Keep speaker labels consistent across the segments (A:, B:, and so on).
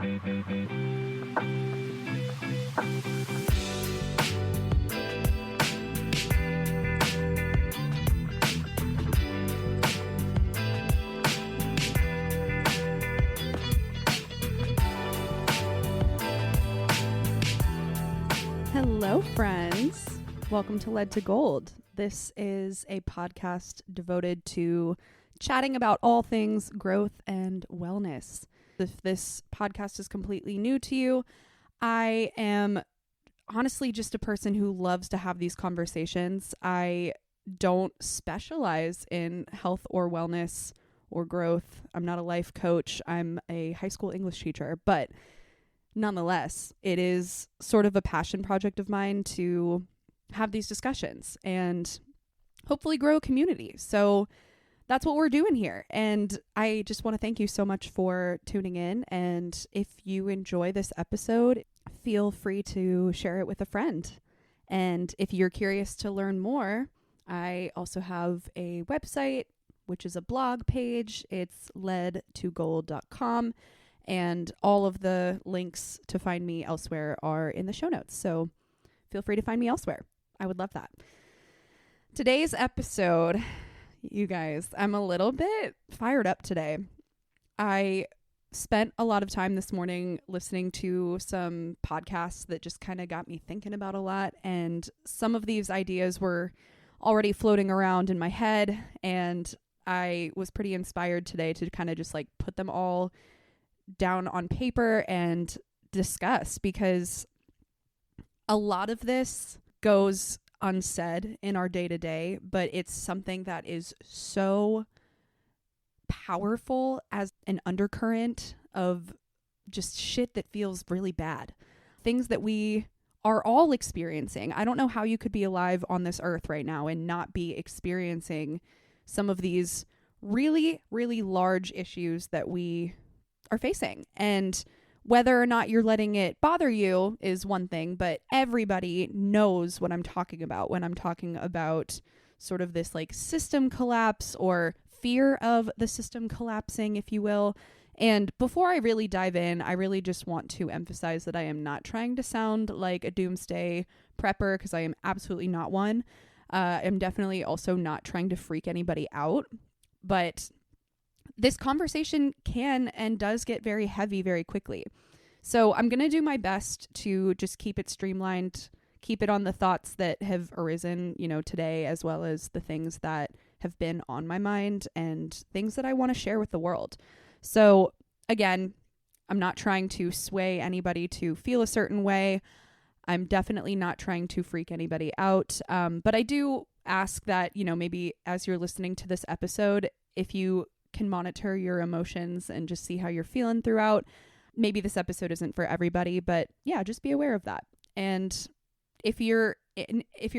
A: Hello, friends. Welcome to Lead to Gold. This is a podcast devoted to chatting about all things growth and wellness. If this podcast is completely new to you, I am honestly just a person who loves to have these conversations. I don't specialize in health or wellness or growth. I'm not a life coach. I'm a high school English teacher, but nonetheless, it is sort of a passion project of mine to have these discussions and hopefully grow a community. So that's what we're doing here. And I just want to thank you so much for tuning in. And if you enjoy this episode, feel free to share it with a friend. And if you're curious to learn more, I also have a website, which is a blog page. It's leadtogold.com. And all of the links to find me elsewhere are in the show notes. So feel free to find me elsewhere. I would love that. Today's episode, you guys, I'm a little bit fired up today. I spent a lot of time this morning listening to some podcasts that just kind of got me thinking about a lot. And some of these ideas were already floating around in my head. And I was pretty inspired today to kind of just like put them all down on paper and discuss, because a lot of this goes unsaid in our day-to-day, but it's something that is so powerful as an undercurrent of just shit that feels really bad. Things that we are all experiencing. I don't know how you could be alive on this earth right now and not be experiencing some of these really, really large issues that we are facing. And whether or not you're letting it bother you is one thing, but everybody knows what I'm talking about when I'm talking about sort of this like system collapse or fear of the system collapsing, if you will. And before I really dive in, I really just want to emphasize that I am not trying to sound like a doomsday prepper, because I am absolutely not one. I'm definitely also not trying to freak anybody out, but this conversation can and does get very heavy very quickly. So I'm going to do my best to just keep it streamlined, keep it on the thoughts that have arisen, today, as well as the things that have been on my mind and things that I want to share with the world. So again, I'm not trying to sway anybody to feel a certain way. I'm definitely not trying to freak anybody out. But I do ask that, maybe as you're listening to this episode, if you can monitor your emotions and just see how you're feeling throughout. Maybe this episode isn't for everybody, but yeah, just be aware of that. And if you're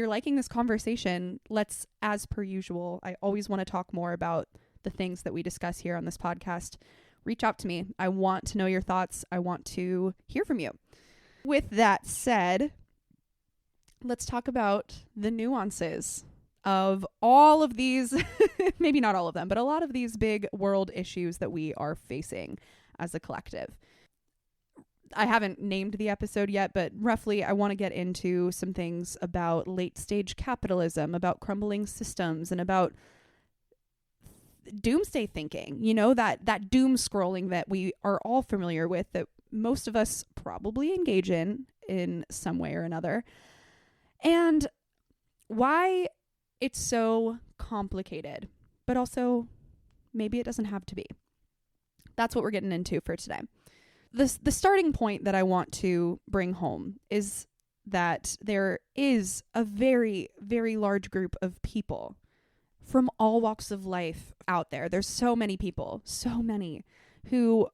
A: liking this conversation, let's, as per usual, I always want to talk more about the things that we discuss here on this podcast. Reach out to me. I want to know your thoughts. I want to hear from you. With that said, let's talk about the nuances of all of these, maybe not all of them, but a lot of these big world issues that we are facing as a collective. I haven't named the episode yet, but roughly I want to get into some things about late stage capitalism, about crumbling systems, and about doomsday thinking, that doom scrolling that we are all familiar with, that most of us probably engage in some way or another, and why it's so complicated, but also maybe it doesn't have to be. That's what we're getting into for today. The starting point that I want to bring home is that there is a very, very large group of people from all walks of life out there. There's so many people, so many, who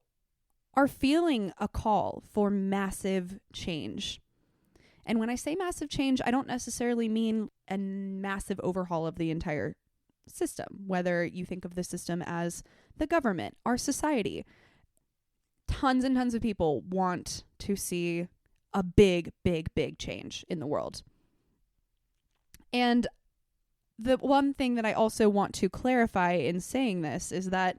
A: are feeling a call for massive change. And when I say massive change, I don't necessarily mean a massive overhaul of the entire system, whether you think of the system as the government, our society. Tons and tons of people want to see a big, big, big change in the world. And the one thing that I also want to clarify in saying this is that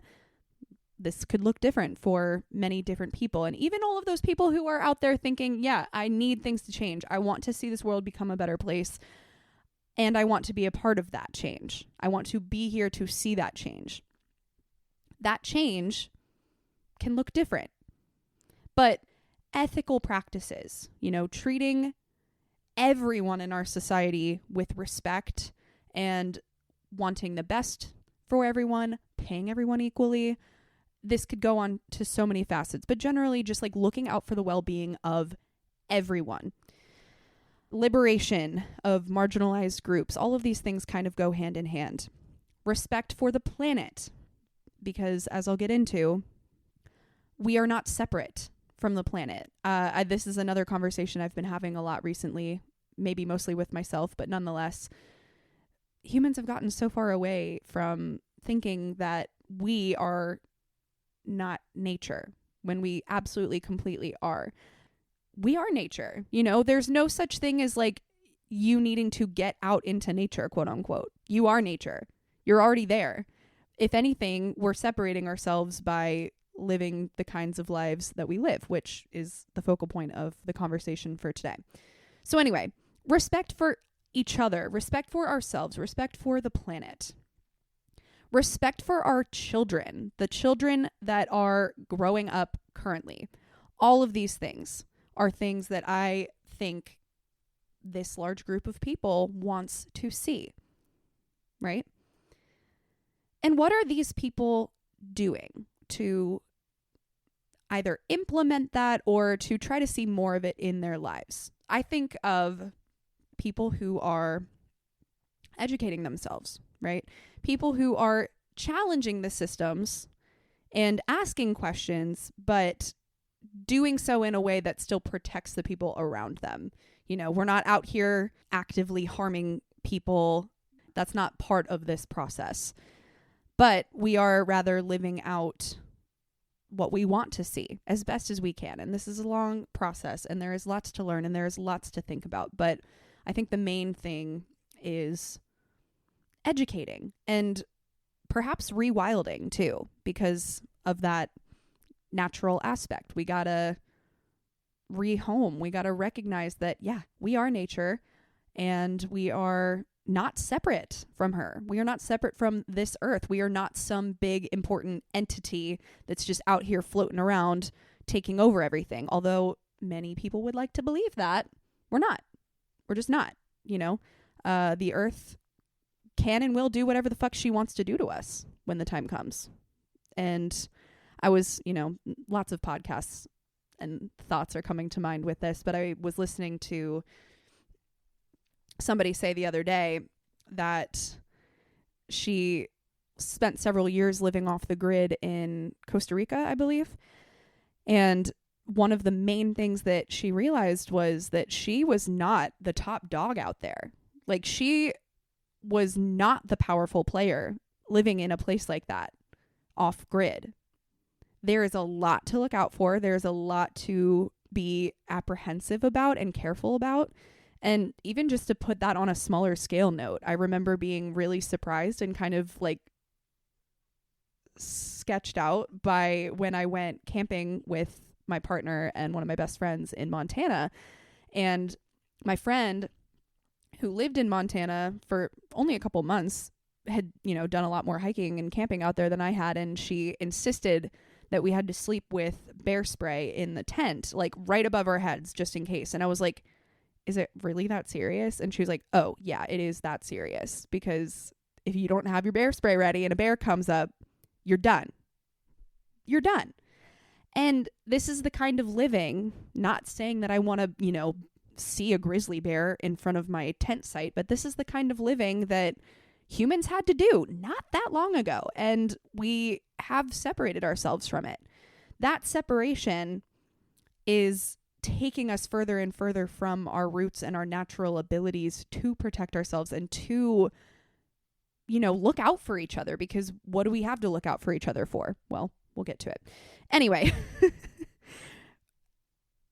A: this could look different for many different people. And even all of those people who are out there thinking, yeah, I need things to change. I want to see this world become a better place. And I want to be a part of that change. I want to be here to see that change. That change can look different. But ethical practices, treating everyone in our society with respect and wanting the best for everyone, paying everyone equally. This could go on to so many facets, but generally just like looking out for the well-being of everyone. Liberation of marginalized groups. All of these things kind of go hand in hand. Respect for the planet, because as I'll get into, we are not separate from the planet. This is another conversation I've been having a lot recently, maybe mostly with myself, but nonetheless, humans have gotten so far away from thinking that we are not nature when we absolutely completely are. We are nature. There's no such thing as like you needing to get out into nature, quote unquote. You are nature. You're already there. If anything, we're separating ourselves by living the kinds of lives that we live, which is the focal point of the conversation for today. So anyway, respect for each other, respect for ourselves, respect for the planet, respect for our children, the children that are growing up currently. All of these things are things that I think this large group of people wants to see, right? And what are these people doing to either implement that or to try to see more of it in their lives? I think of people who are educating themselves, right? People who are challenging the systems and asking questions, but doing so in a way that still protects the people around them. We're not out here actively harming people. That's not part of this process. But we are rather living out what we want to see as best as we can. And this is a long process, and there is lots to learn, and there is lots to think about. But I think the main thing is educating and perhaps rewilding too, because of that natural aspect. We gotta rehome. We gotta recognize that, yeah, we are nature and we are not separate from her. We are not separate from this earth. We are not some big important entity that's just out here floating around taking over everything. Although many people would like to believe that, we're not. We're just not, the earth can and will do whatever the fuck she wants to do to us when the time comes. And I was, lots of podcasts and thoughts are coming to mind with this, but I was listening to somebody say the other day that she spent several years living off the grid in Costa Rica, I believe. And one of the main things that she realized was that she was not the top dog out there. Like, she was not the powerful player living in a place like that, off grid. There is a lot to look out for. There's a lot to be apprehensive about and careful about. And even just to put that on a smaller scale note, I remember being really surprised and kind of like sketched out by when I went camping with my partner and one of my best friends in Montana. And my friend who lived in Montana for only a couple months had, done a lot more hiking and camping out there than I had. And she insisted that we had to sleep with bear spray in the tent, like right above our heads, just in case. And I was like, is it really that serious? And she was like, oh yeah, it is that serious, because if you don't have your bear spray ready and a bear comes up, you're done. You're done. And this is the kind of living, not saying that I want to, see a grizzly bear in front of my tent site, but this is the kind of living that humans had to do not that long ago. And we have separated ourselves from it. That separation is taking us further and further from our roots and our natural abilities to protect ourselves and to, look out for each other. Because what do we have to look out for each other for? Well, we'll get to it. Anyway,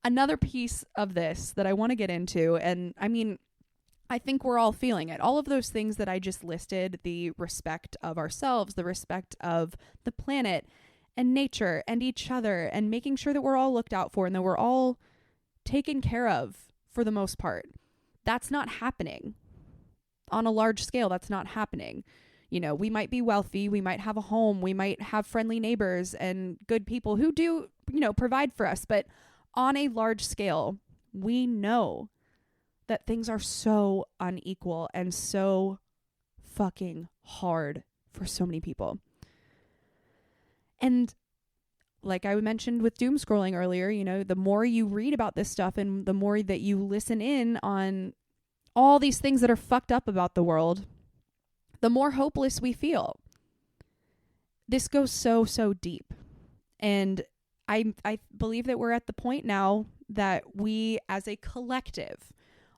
A: another piece of this that I want to get into, and I think we're all feeling it. All of those things that I just listed, the respect of ourselves, the respect of the planet, and nature and each other and making sure that we're all looked out for and that we're all taken care of for the most part. That's not happening. On a large scale, that's not happening. You know, we might be wealthy, we might have a home, we might have friendly neighbors and good people who do, you know, provide for us. But on a large scale, we know that things are so unequal and so fucking hard for so many people. And like I mentioned with doom scrolling earlier, you know, the more you read about this stuff and the more that you listen in on all these things that are fucked up about the world, the more hopeless we feel. This goes so, so deep. And I believe that we're at the point now that we as a collective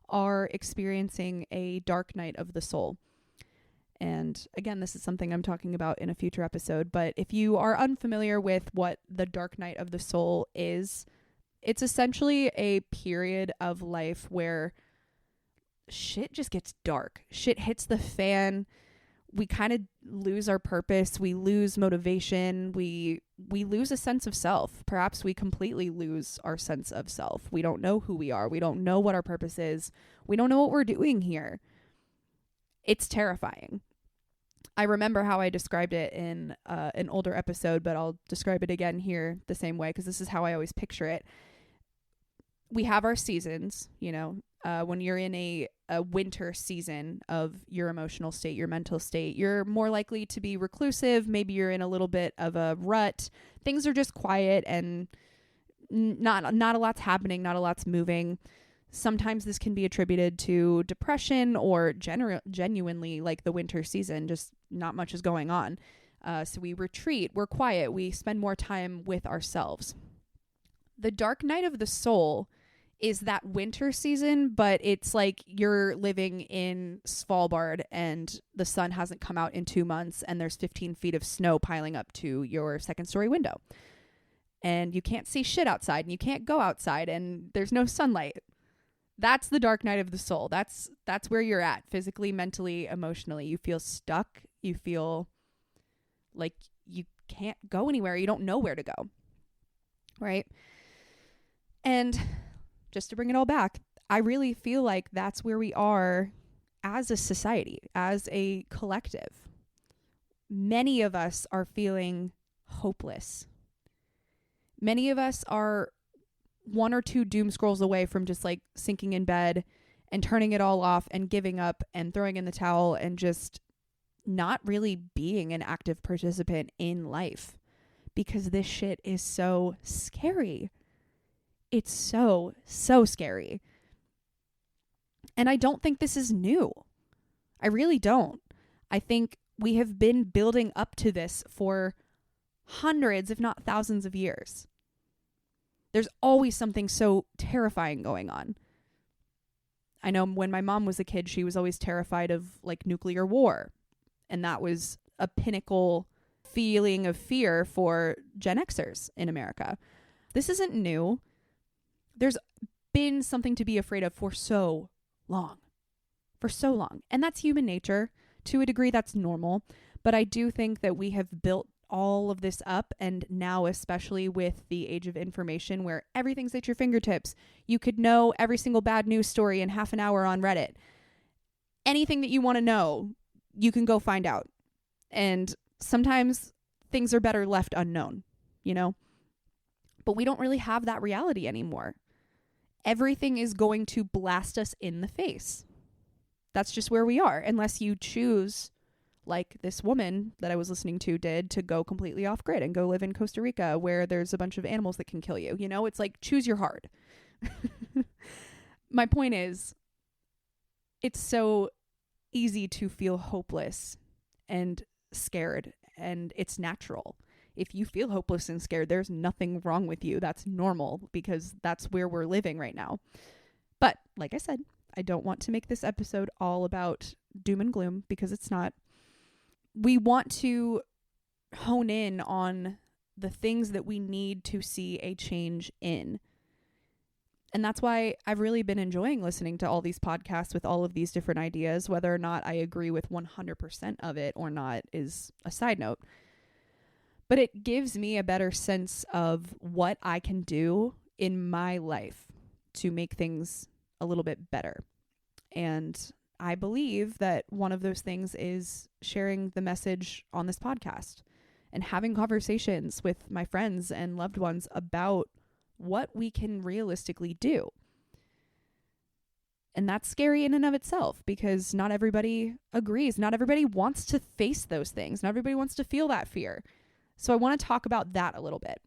A: are experiencing a dark night of the soul. And again, this is something I'm talking about in a future episode. But if you are unfamiliar with what the dark night of the soul is, it's essentially a period of life where shit just gets dark. Shit hits the fan. We kind of lose our purpose. We lose motivation. We lose a sense of self. Perhaps we completely lose our sense of self. We don't know who we are. We don't know what our purpose is. We don't know what we're doing here. It's terrifying. I remember how I described it in an older episode, but I'll describe it again here the same way because this is how I always picture it. We have our seasons, you know, when you're in a winter season of your emotional state, your mental state, you're more likely to be reclusive. Maybe you're in a little bit of a rut. Things are just quiet and not a lot's happening, not a lot's moving. Sometimes this can be attributed to depression or genuinely like the winter season, just not much is going on. So we retreat, we're quiet, we spend more time with ourselves. The dark night of the soul is that winter season, but it's like you're living in Svalbard and the sun hasn't come out in 2 months and there's 15 feet of snow piling up to your second story window. And you can't see shit outside and you can't go outside and there's no sunlight. That's the dark night of the soul. That's where you're at physically, mentally, emotionally. You feel stuck. You feel like you can't go anywhere. You don't know where to go. Right? And just to bring it all back, I really feel like that's where we are as a society, as a collective. Many of us are feeling hopeless. Many of us are 1 or 2 doom scrolls away from just like sinking in bed and turning it all off and giving up and throwing in the towel and just not really being an active participant in life because this shit is so scary. It's so, so scary. And I don't think this is new. I really don't. I think we have been building up to this for hundreds, if not thousands of years. There's always something so terrifying going on. I know when my mom was a kid, she was always terrified of like nuclear war. And that was a pinnacle feeling of fear for Gen Xers in America. This isn't new. There's been something to be afraid of for so long. For so long. And that's human nature. To a degree, that's normal. But I do think that we have built all of this up, and now especially with the age of information where everything's at your fingertips, you could know every single bad news story in half an hour on Reddit. Anything that you want to know, you can go find out. And sometimes things are better left unknown, you know? But we don't really have that reality anymore. Everything is going to blast us in the face. That's just where we are, unless you choose, like this woman that I was listening to did, to go completely off grid and go live in Costa Rica where there's a bunch of animals that can kill you. You know, it's like choose your heart. My point is, it's so easy to feel hopeless and scared, and it's natural. If you feel hopeless and scared, there's nothing wrong with you. That's normal because that's where we're living right now. But like I said, I don't want to make this episode all about doom and gloom because it's not. We want to hone in on the things that we need to see a change in. And that's why I've really been enjoying listening to all these podcasts with all of these different ideas. Whether or not I agree with 100% of it or not is a side note. but it gives me a better sense of what I can do in my life to make things a little bit better. And I believe that one of those things is sharing the message on this podcast and having conversations with my friends and loved ones about what we can realistically do. And that's scary in and of itself because not everybody agrees. Not everybody wants to face those things. Not everybody wants to feel that fear. So I want to talk about that a little bit.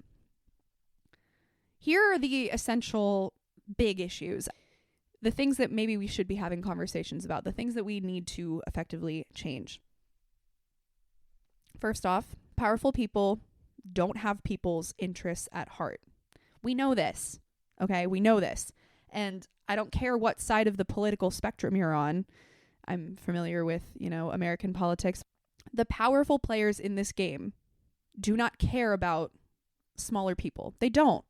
A: Here are the essential big issues. The things that maybe we should be having conversations about. The things that we need to effectively change. First off, powerful people don't have people's interests at heart. We know this. Okay, we know this. And I don't care what side of the political spectrum you're on. I'm familiar with, American politics. The powerful players in this game do not care about smaller people. They don't.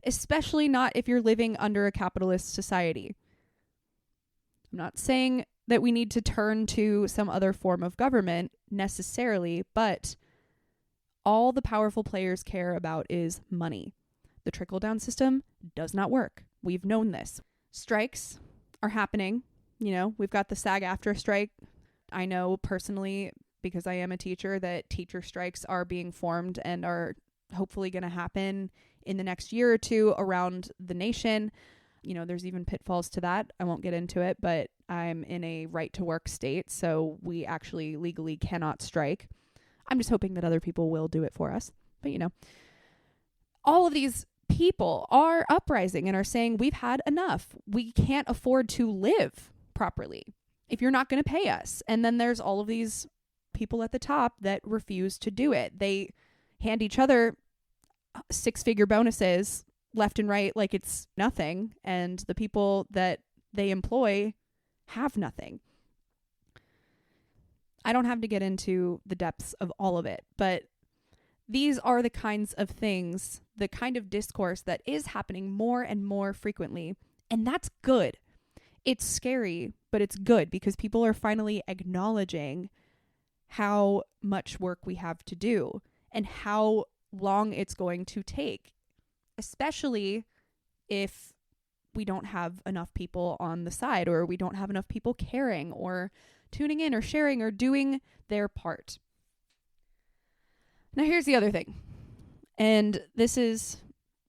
A: Especially not if you're living under a capitalist society. I'm not saying that we need to turn to some other form of government necessarily, but all the powerful players care about is money. The trickle-down system does not work. We've known this. Strikes are happening. We've got the SAG-AFTRA strike. I know personally, because I am a teacher, that teacher strikes are being formed and are hopefully going to happen in the next year or two around the nation. There's even pitfalls to that. I won't get into it, but I'm in a right-to-work state, so we actually legally cannot strike. I'm just hoping that other people will do it for us. But, all of these people are uprising and are saying, we've had enough. We can't afford to live properly if you're not going to pay us. And then there's all of these people at the top that refuse to do it. They hand each other six-figure bonuses left and right like it's nothing. And the people that they employ have nothing. I don't have to get into the depths of all of it, but these are the kinds of things, the kind of discourse that is happening more and more frequently. And that's good. It's scary, but it's good because people are finally acknowledging how much work we have to do and how long it's going to take, especially if we don't have enough people on the side or we don't have enough people caring or tuning in or sharing or doing their part. Now, here's the other thing, and this is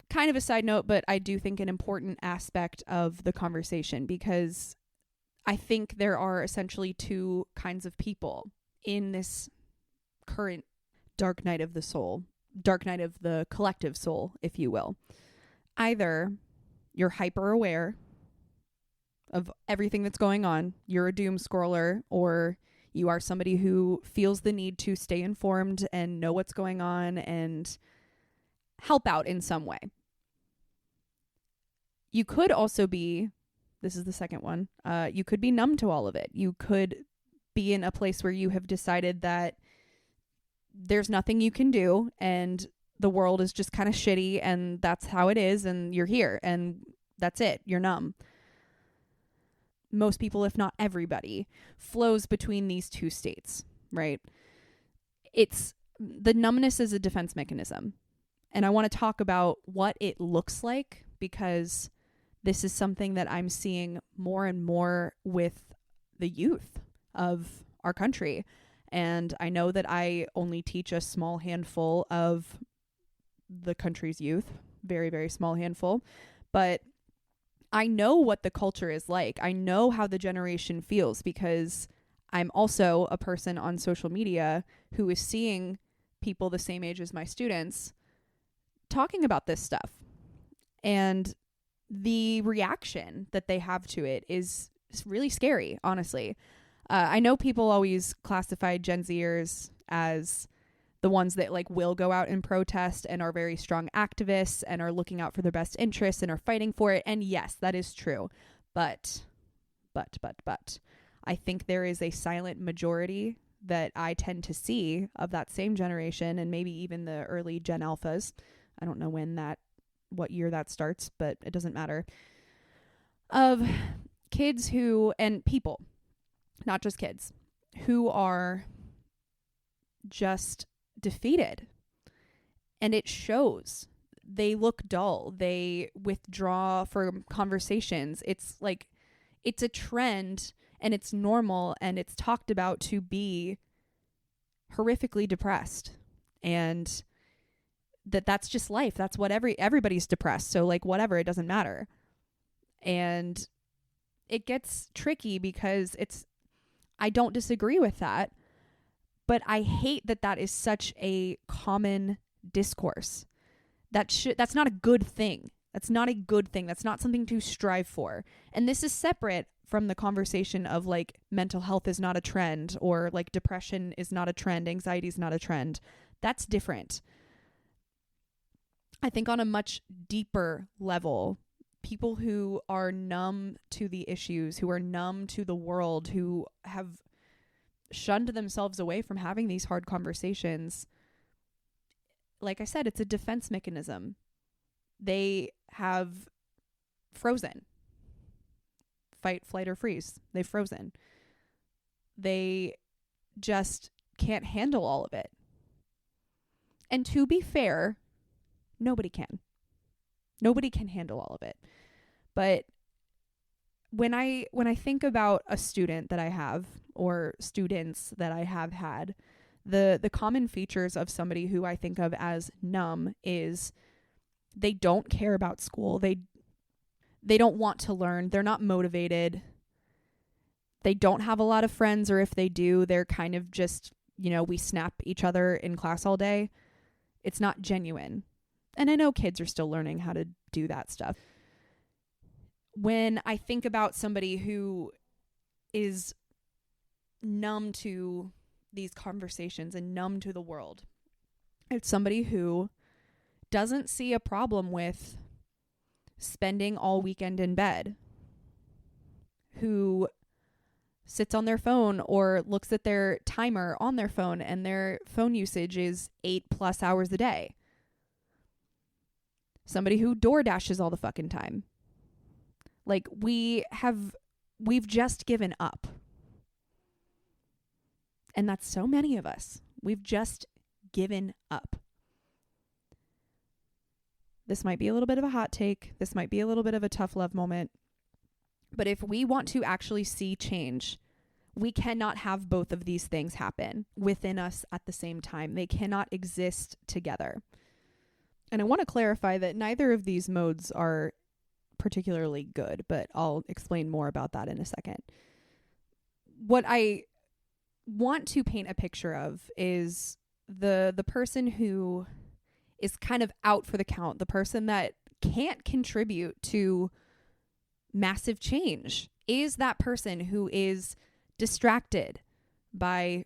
A: kind of a side note, but I do think an important aspect of the conversation because I think there are essentially two kinds of people in this current dark night of the soul, dark night of the collective soul, if you will. Either you're hyper aware of everything that's going on, you're a doom scroller, or you are somebody who feels the need to stay informed and know what's going on and help out in some way. You could also be, this is the second one, you could be numb to all of it. You could be in a place where you have decided that there's nothing you can do and the world is just kind of shitty and that's how it is and you're here and that's it. You're numb. Most people, if not everybody, flows between these two states, right? The numbness is a defense mechanism. And I want to talk about what it looks like because this is something that I'm seeing more and more with the youth of our country. And I know that I only teach a small handful of the country's youth, very, very small handful, but I know what the culture is like. I know how the generation feels because I'm also a person on social media who is seeing people the same age as my students talking about this stuff. And the reaction that they have to it is really scary, honestly. I know people always classify Gen Zers as the ones that will go out and protest and are very strong activists and are looking out for their best interests and are fighting for it. And yes, that is true. But I think there is a silent majority that I tend to see of that same generation and maybe even the early Gen Alphas. I don't know what year that starts, but it doesn't matter. Of kids and people, not just kids, who are just defeated. And it shows. They look dull. They withdraw from conversations. It's like, it's a trend and it's normal and it's talked about to be horrifically depressed. And that's just life. That's what everybody's depressed. So like, whatever, it doesn't matter. And it gets tricky because I don't disagree with that, but I hate that is such a common discourse. That's not a good thing. That's not a good thing. That's not something to strive for. And this is separate from the conversation of like mental health is not a trend, or like depression is not a trend, anxiety is not a trend. That's different. I think on a much deeper level, people who are numb to the issues, who are numb to the world, who have shunned themselves away from having these hard conversations, like I said, it's a defense mechanism. They have frozen. Fight, flight, or freeze. They've frozen. They just can't handle all of it. And to be fair, nobody can. Nobody can handle all of it. But when I think about a student that I have, or students that I have had, the common features of somebody who I think of as numb is they don't care about school. They don't want to learn. They're not motivated. They don't have a lot of friends, or if they do, they're kind of just, we snap each other in class all day. It's not genuine. And I know kids are still learning how to do that stuff. When I think about somebody who is numb to these conversations and numb to the world, it's somebody who doesn't see a problem with spending all weekend in bed, who sits on their phone or looks at their timer on their phone and their phone usage is 8+ hours a day. Somebody who door dashes all the fucking time. Like, we've just given up. And that's so many of us. We've just given up. This might be a little bit of a hot take. This might be a little bit of a tough love moment. But if we want to actually see change, we cannot have both of these things happen within us at the same time. They cannot exist together. And I want to clarify that neither of these modes are particularly good, but I'll explain more about that in a second. What I want to paint a picture of is the person who is kind of out for the count, the person that can't contribute to massive change, is that person who is distracted by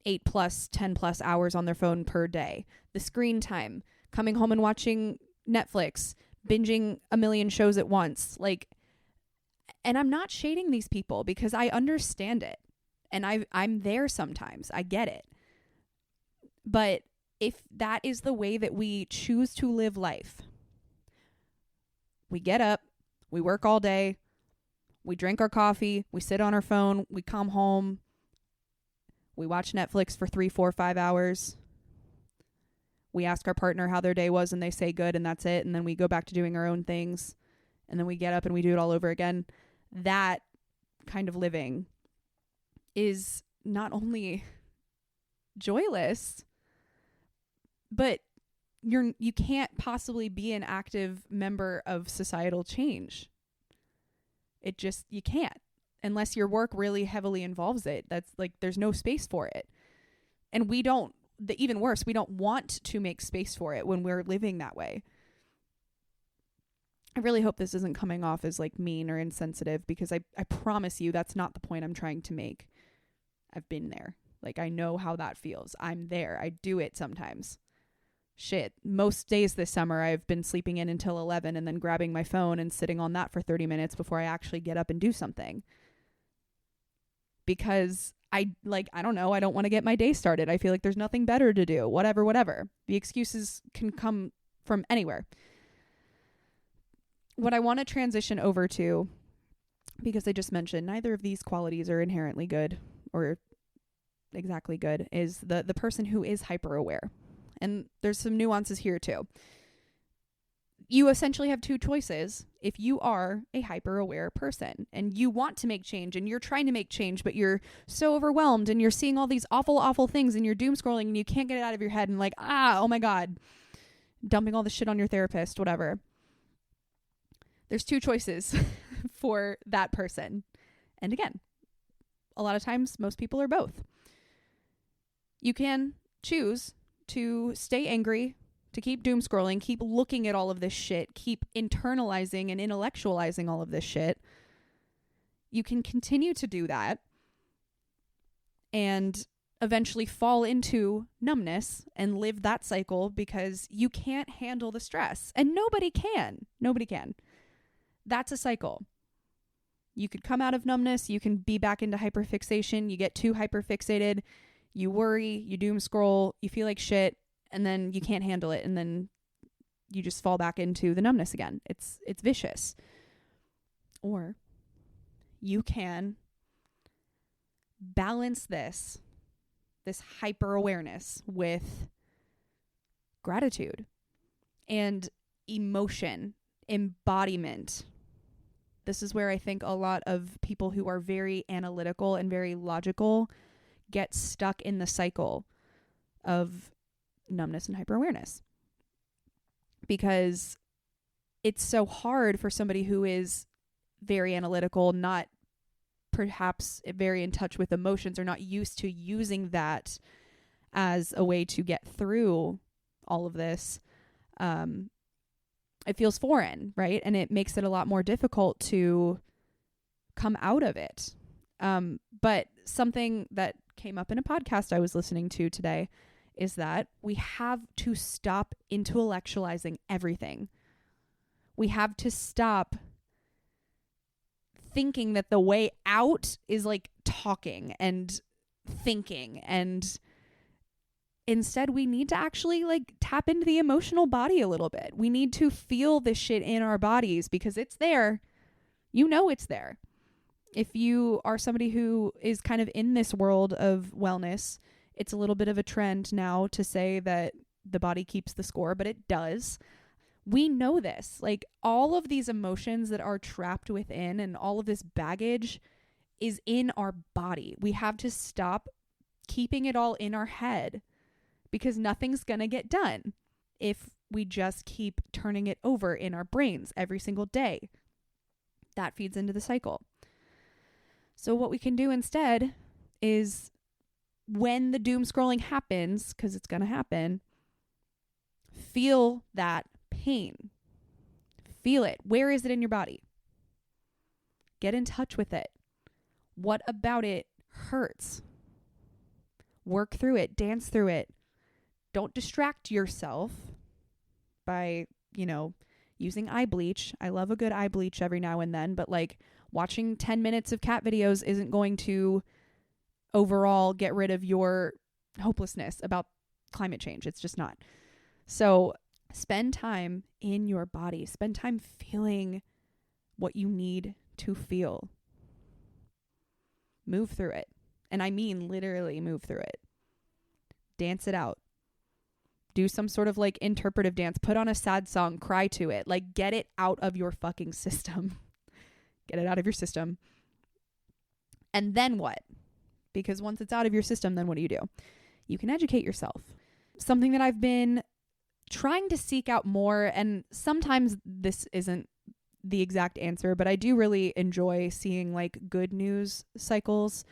A: 8+, 10+ hours on their phone per day, the screen time, coming home and watching Netflix, binging a million shows at once. And I'm not shading these people because I understand it. And I'm there sometimes. I get it. But if that is the way that we choose to live life, we get up, we work all day, we drink our coffee, we sit on our phone, we come home, we watch Netflix for 3, 4, 5 hours. We ask our partner how their day was and they say good, and that's it. And then we go back to doing our own things. And then we get up and we do it all over again. That kind of living is not only joyless, but you can't possibly be an active member of societal change. You can't, unless your work really heavily involves it. That's like, there's no space for it. And even worse, we don't want to make space for it when we're living that way. I really hope this isn't coming off as like mean or insensitive, because I promise you that's not the point I'm trying to make. I've been there. Like, I know how that feels. I'm there. I do it sometimes. Shit. Most days this summer I've been sleeping in until 11 and then grabbing my phone and sitting on that for 30 minutes before I actually get up and do something. Because I don't know, I don't want to get my day started. I feel like there's nothing better to do. Whatever. The excuses can come from anywhere. What I want to transition over to, because I just mentioned neither of these qualities are inherently good or exactly good, is the person who is hyper aware. and there's some nuances here too. You essentially have two choices if you are a hyper-aware person and you want to make change and you're trying to make change, but you're so overwhelmed and you're seeing all these awful, awful things and you're doom scrolling and you can't get it out of your head and like, oh my God, dumping all the shit on your therapist, whatever. There's two choices for that person. And again, a lot of times, most people are both. You can choose to stay angry, to keep doom scrolling, keep looking at all of this shit, keep internalizing and intellectualizing all of this shit. You can continue to do that and eventually fall into numbness and live that cycle because you can't handle the stress. And nobody can. Nobody can. That's a cycle. You could come out of numbness, you can be back into hyperfixation, you get too hyperfixated, you worry, you doom scroll, you feel like shit, and then you can't handle it, and then you just fall back into the numbness again. It's vicious. Or you can balance this hyper awareness with gratitude and emotion, embodiment. This is where I think a lot of people who are very analytical and very logical get stuck in the cycle of numbness and hyper-awareness. Because it's so hard for somebody who is very analytical, not perhaps very in touch with emotions or not used to using that as a way to get through all of this. It feels foreign, right? And it makes it a lot more difficult to come out of it. But something that came up in a podcast I was listening to today is that we have to stop intellectualizing everything. We have to stop thinking that the way out is like talking and thinking, and instead we need to actually like tap into the emotional body a little bit. We need to feel this shit in our bodies because it's there. You know it's there. If you are somebody who is kind of in this world of wellness, it's a little bit of a trend now to say that the body keeps the score, but it does. We know this. Like all of these emotions that are trapped within and all of this baggage is in our body. We have to stop keeping it all in our head because nothing's going to get done if we just keep turning it over in our brains every single day. That feeds into the cycle. So what we can do instead is when the doom scrolling happens, because it's going to happen, feel that pain. Feel it. Where is it in your body? Get in touch with it. What about it hurts? Work through it. Dance through it. Don't distract yourself by, using eye bleach. I love a good eye bleach every now and then, but like watching 10 minutes of cat videos isn't going to overall get rid of your hopelessness about climate change. It's just not. So spend time in your body. Spend time feeling what you need to feel. Move through it. And I mean literally move through it. Dance it out. Do some sort of like interpretive dance. Put on a sad song. Cry to it. Like get it out of your fucking system. Get it out of your system. And then what? Because once it's out of your system, then what do? You can educate yourself. Something that I've been trying to seek out more, and sometimes this isn't the exact answer, but I do really enjoy seeing like good news cycles.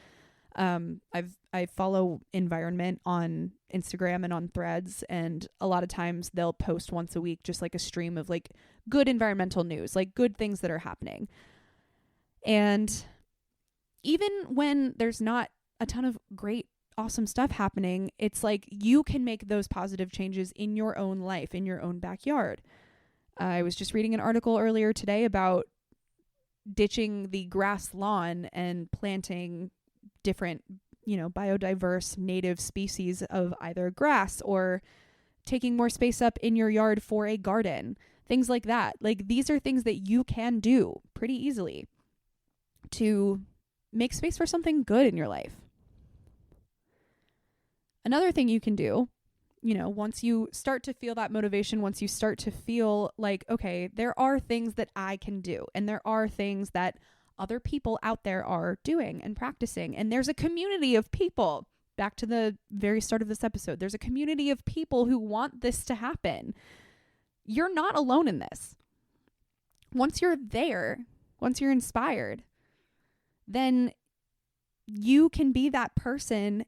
A: I follow Environment on Instagram and on Threads, and a lot of times they'll post once a week just like a stream of like good environmental news, like good things that are happening. And even when there's not a ton of great, awesome stuff happening, it's like you can make those positive changes in your own life, in your own backyard. I was just reading an article earlier today about ditching the grass lawn and planting different, biodiverse native species of either grass, or taking more space up in your yard for a garden, things like that. Like these are things that you can do pretty easily to make space for something good in your life. Another thing you can do, once you start to feel that motivation, once you start to feel like, okay, there are things that I can do, and there are things that other people out there are doing and practicing, and there's a community of people. Back to the very start of this episode, there's a community of people who want this to happen. You're not alone in this. Once you're there, once you're inspired, then you can be that person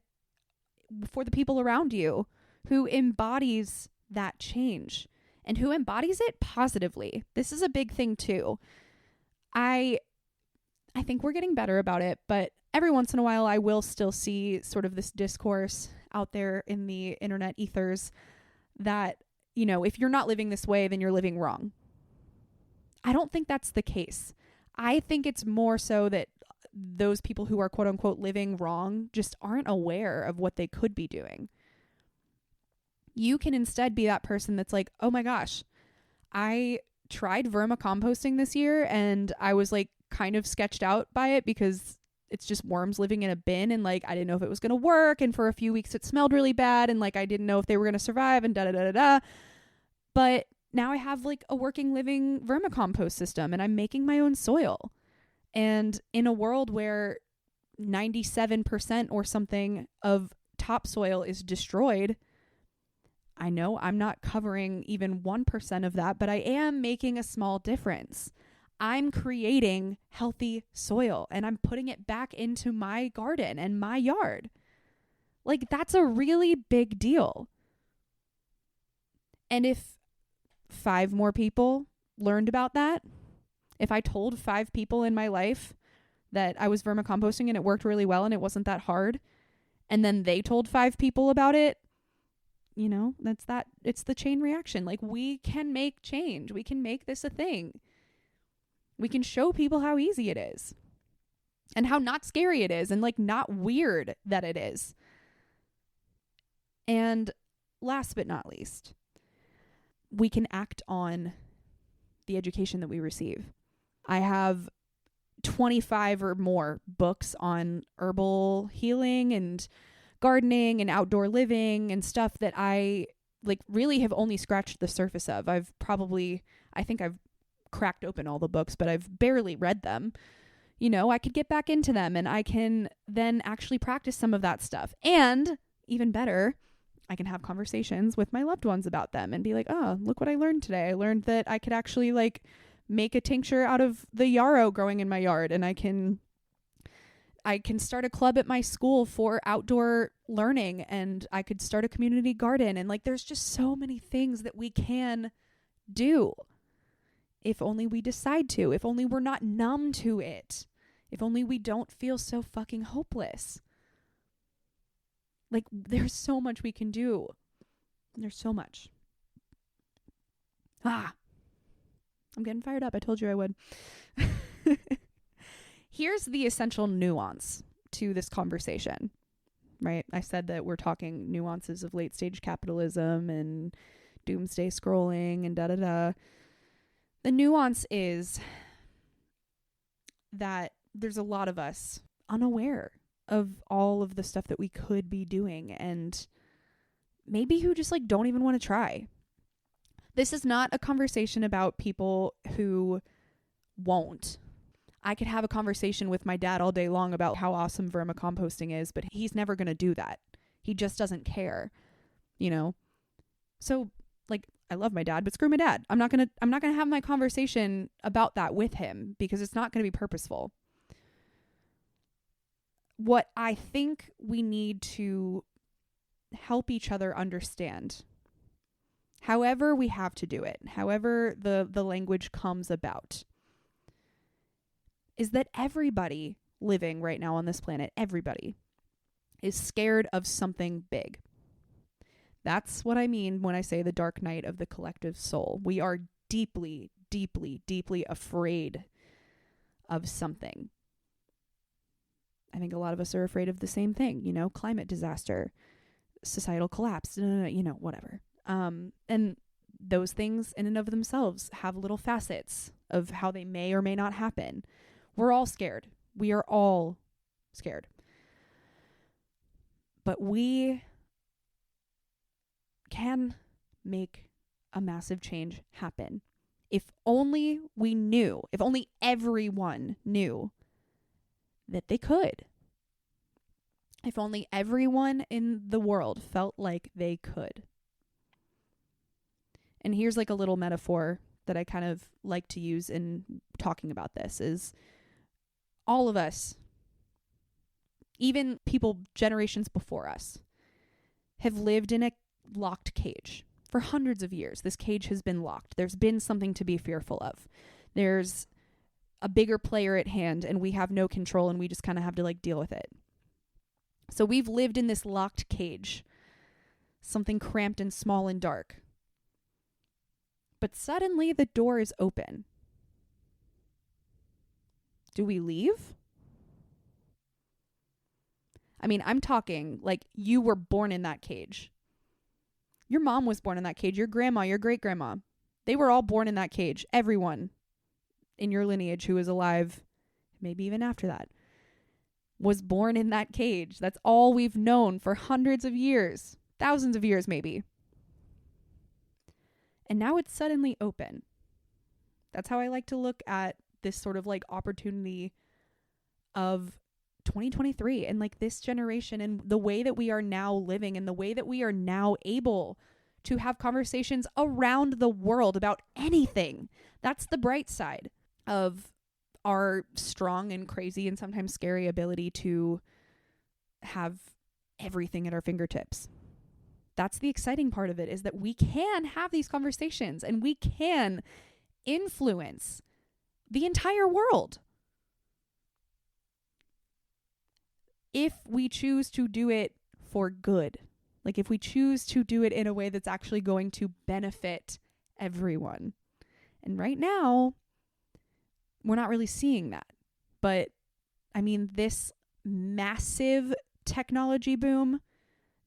A: for the people around you who embodies that change and who embodies it positively. This is a big thing too. I think we're getting better about it, but every once in a while I will still see sort of this discourse out there in the internet ethers that, if you're not living this way, then you're living wrong. I don't think that's the case. I think it's more so that those people who are quote unquote living wrong just aren't aware of what they could be doing. You can instead be that person that's like, oh my gosh, I tried vermicomposting this year and I was like kind of sketched out by it because it's just worms living in a bin, and like I didn't know if it was going to work, and for a few weeks it smelled really bad, and like I didn't know if they were going to survive, and da-da-da-da-da. But now I have like a working, living vermicompost system, and I'm making my own soil. And in a world where 97% or something of topsoil is destroyed, I know I'm not covering even 1% of that, but I am making a small difference. I'm creating healthy soil and I'm putting it back into my garden and my yard. Like, that's a really big deal. And if 5 more people learned about that, if I told 5 people in my life that I was vermicomposting and it worked really well and it wasn't that hard, and then they told 5 people about it, it's the chain reaction. Like, we can make change. We can make this a thing. We can show people how easy it is and how not scary it is and like not weird that it is. And last but not least, we can act on the education that we receive. I have 25 or more books on herbal healing and gardening and outdoor living and stuff that I like really have only scratched the surface of. I think I've cracked open all the books, but I've barely read them. I could get back into them and I can then actually practice some of that stuff. And even better, I can have conversations with my loved ones about them and be like, oh, look what I learned today. I learned that I could actually like make a tincture out of the yarrow growing in my yard, and I can start a club at my school for outdoor learning, and I could start a community garden. And like, there's just so many things that we can do. If only we decide to, if only we're not numb to it, if only we don't feel so fucking hopeless. Like, there's so much we can do. There's so much. I'm getting fired up. I told you I would. Here's the essential nuance to this conversation, right? I said that we're talking nuances of late stage capitalism and doomsday scrolling and da-da-da. The nuance is that there's a lot of us unaware of all of the stuff that we could be doing, and maybe who just like don't even want to try. This is not a conversation about people who won't. I could have a conversation with my dad all day long about how awesome vermicomposting is, but he's never going to do that. He just doesn't care, So like, I love my dad, but screw my dad. I'm not going to have my conversation about that with him because it's not going to be purposeful. What I think we need to help each other understand, however we have to do it, however the language comes about, is that everybody living right now on this planet, everybody is scared of something big. That's what I mean when I say the dark night of the collective soul. We are deeply, deeply, deeply afraid of something. I think a lot of us are afraid of the same thing, climate disaster, societal collapse, whatever. And those things in and of themselves have little facets of how they may or may not happen. We're all scared. We are all scared. But we can make a massive change happen. If only we knew, if only everyone knew that they could. If only everyone in the world felt like they could. And here's like a little metaphor that I kind of like to use in talking about this is all of us, even people generations before us, have lived in a locked cage for hundreds of years. This cage has been locked. There's been something to be fearful of. There's a bigger player at hand and we have no control and we just kind of have to like deal with it. So we've lived in this locked cage, something cramped and small and dark. But suddenly the door is open. Do we leave? I mean, I'm talking like you were born in that cage. Your mom was born in that cage. Your grandma, your great-grandma. They were all born in that cage. Everyone in your lineage who is alive, maybe even after that, was born in that cage. That's all we've known for hundreds of years. Thousands of years, maybe. And now it's suddenly open. That's how I like to look at this sort of like opportunity of 2023 and like this generation and the way that we are now living and the way that we are now able to have conversations around the world about anything. That's the bright side of our strong and crazy and sometimes scary ability to have everything at our fingertips. That's the exciting part of it, is that we can have these conversations and we can influence the entire world. If we choose to do it for good, like if we choose to do it in a way that's actually going to benefit everyone. And right now, we're not really seeing that. But I mean, this massive technology boom,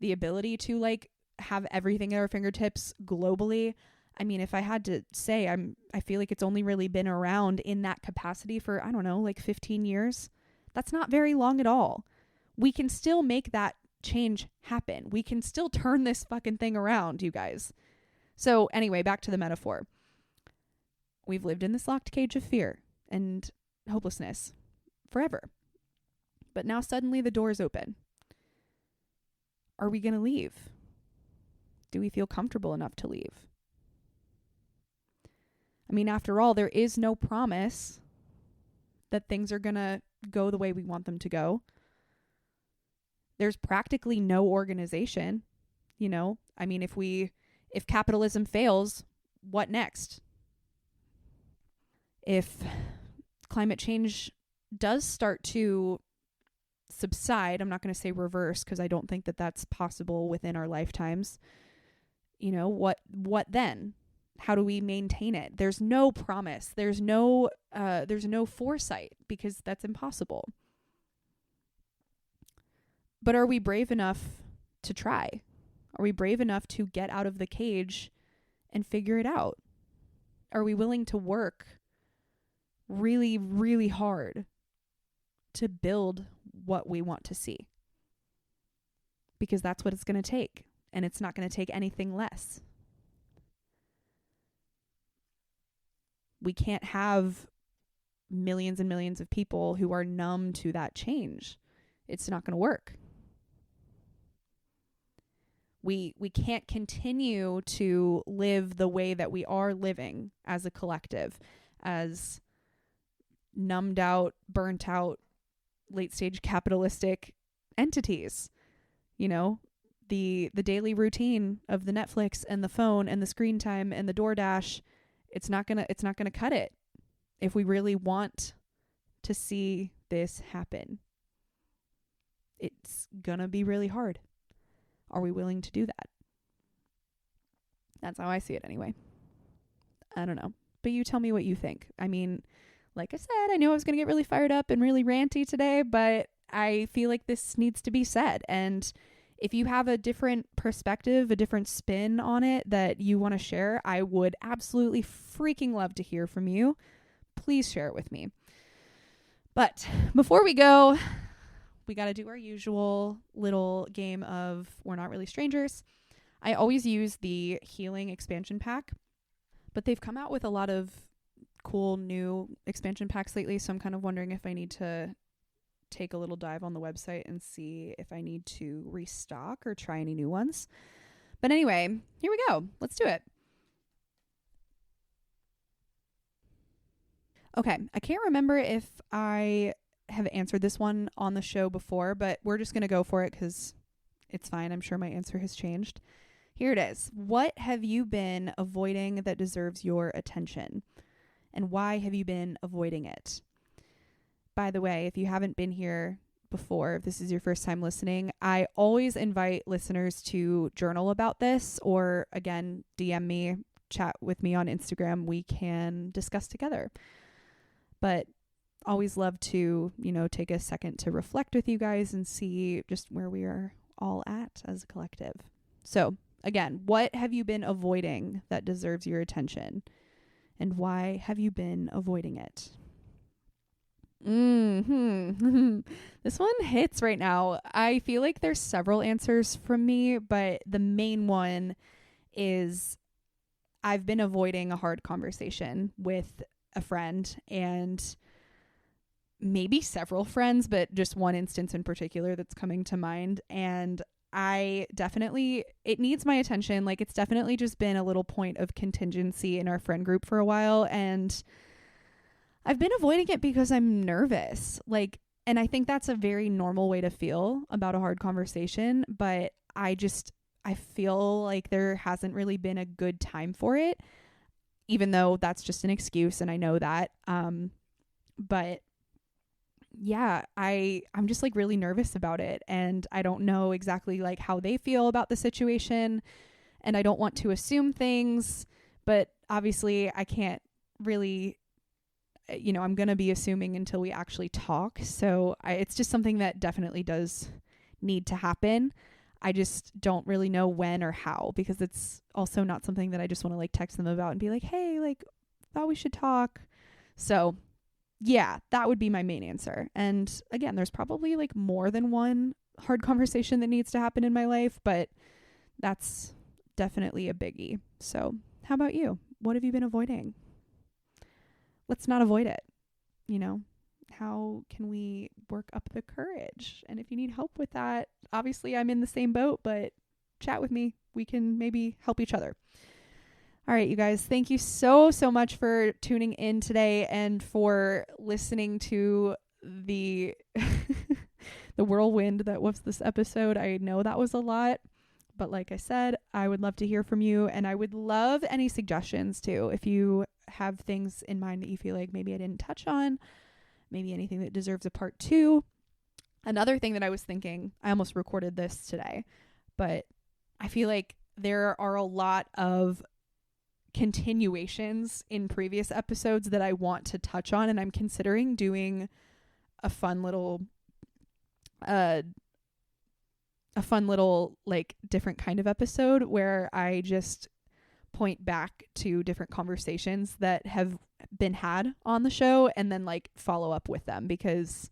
A: the ability to like have everything at our fingertips globally. I mean, if I had to say, I feel like it's only really been around in that capacity for, I don't know, like 15 years. That's not very long at all. We can still make that change happen. We can still turn this fucking thing around, you guys. So anyway, back to the metaphor. We've lived in this locked cage of fear and hopelessness forever. But now suddenly the door is open. Are we going to leave? Do we feel comfortable enough to leave? I mean, after all, there is no promise that things are going to go the way we want them to go. There's practically no organization, you know? I mean, if capitalism fails, what next? If climate change does start to subside, I'm not going to say reverse because I don't think that that's possible within our lifetimes. You know, what then? How do we maintain it? There's no promise. There's no foresight because that's impossible. But are we brave enough to try? Are we brave enough to get out of the cage and figure it out? Are we willing to work really, really hard to build what we want to see? Because that's what it's going to take. And it's not going to take anything less. We can't have millions and millions of people who are numb to that change. It's not going to work. We can't continue to live the way that we are living as a collective, as numbed out, burnt out, late stage capitalistic entities. You know, the daily routine of the Netflix and the phone and the screen time and the DoorDash, it's not gonna cut it if we really want to see this happen. It's gonna be really hard. Are we willing to do that? That's how I see it anyway. I don't know. But you tell me what you think. I mean, like I said, I knew I was going to get really fired up and really ranty today, but I feel like this needs to be said. And if you have a different perspective, a different spin on it that you want to share, I would absolutely freaking love to hear from you. Please share it with me. But before we go, we got to do our usual little game of We're Not Really Strangers. I always use the healing expansion pack, but they've come out with a lot of cool new expansion packs lately. So I'm kind of wondering if I need to take a little dive on the website and see if I need to restock or try any new ones. But anyway, here we go. Let's do it. Okay, I can't remember if I have answered this one on the show before, but we're just going to go for it because it's fine. I'm sure my answer has changed. Here it is. What have you been avoiding that deserves your attention? And why have you been avoiding it? By the way, if you haven't been here before, if this is your first time listening, I always invite listeners to journal about this, or again, DM me, chat with me on Instagram. We can discuss together. But always love to, take a second to reflect with you guys and see just where we are all at as a collective. So again, what have you been avoiding that deserves your attention? And why have you been avoiding it? This one hits right now. I feel like there's several answers from me, but the main one is I've been avoiding a hard conversation with a friend, and maybe several friends, but just one instance in particular that's coming to mind. And it needs my attention. Like, it's definitely just been a little point of contingency in our friend group for a while. And I've been avoiding it because I'm nervous. And I think that's a very normal way to feel about a hard conversation. But I feel like there hasn't really been a good time for it, even though that's just an excuse. And I know that. But yeah, I'm just really nervous about it, and I don't know exactly how they feel about the situation, and I don't want to assume things, but obviously I can't really, I'm going to be assuming until we actually talk. So it's just something that definitely does need to happen. I just don't really know when or how, because it's also not something that I just want to text them about and be like, hey, thought we should talk. So yeah, that would be my main answer. And again, there's probably more than one hard conversation that needs to happen in my life, but that's definitely a biggie. So how about you? What have you been avoiding? Let's not avoid it. How can we work up the courage? And if you need help with that, obviously I'm in the same boat, but chat with me. We can maybe help each other. All right, you guys, thank you so much for tuning in today and for listening to the the whirlwind that was this episode. I know that was a lot, but like I said, I would love to hear from you, and I would love any suggestions too. If you have things in mind that you feel like maybe I didn't touch on, maybe anything that deserves a part 2. Another thing that I was thinking, I almost recorded this today, but I feel like there are a lot of continuations in previous episodes that I want to touch on, and I'm considering doing a fun little different kind of episode where I just point back to different conversations that have been had on the show and then follow up with them, because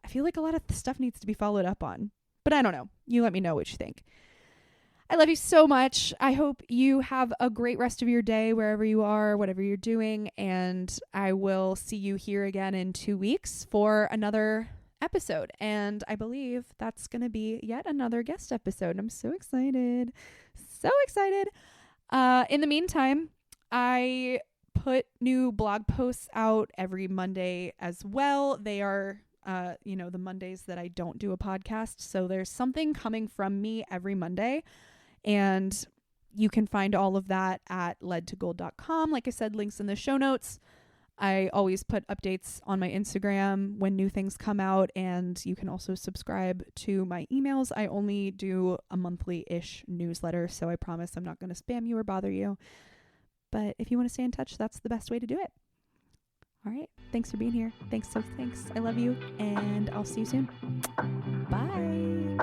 A: I feel like a lot of the stuff needs to be followed up on. But I don't know. You let me know what you think. I love you so much. I hope you have a great rest of your day wherever you are, whatever you're doing, and I will see you here again in 2 weeks for another episode. And I believe that's going to be yet another guest episode. I'm so excited. So excited. In the meantime, I put new blog posts out every Monday as well. They are the Mondays that I don't do a podcast. So there's something coming from me every Monday. And you can find all of that at ledtogold.com. Like I said, links in the show notes. I always put updates on my Instagram when new things come out, and you can also subscribe to my emails. I only do a monthly-ish newsletter, so I promise I'm not going to spam you or bother you. But if you want to stay in touch, that's the best way to do it. All right. Thanks for being here. Thanks. I love you, and I'll see you soon. Bye.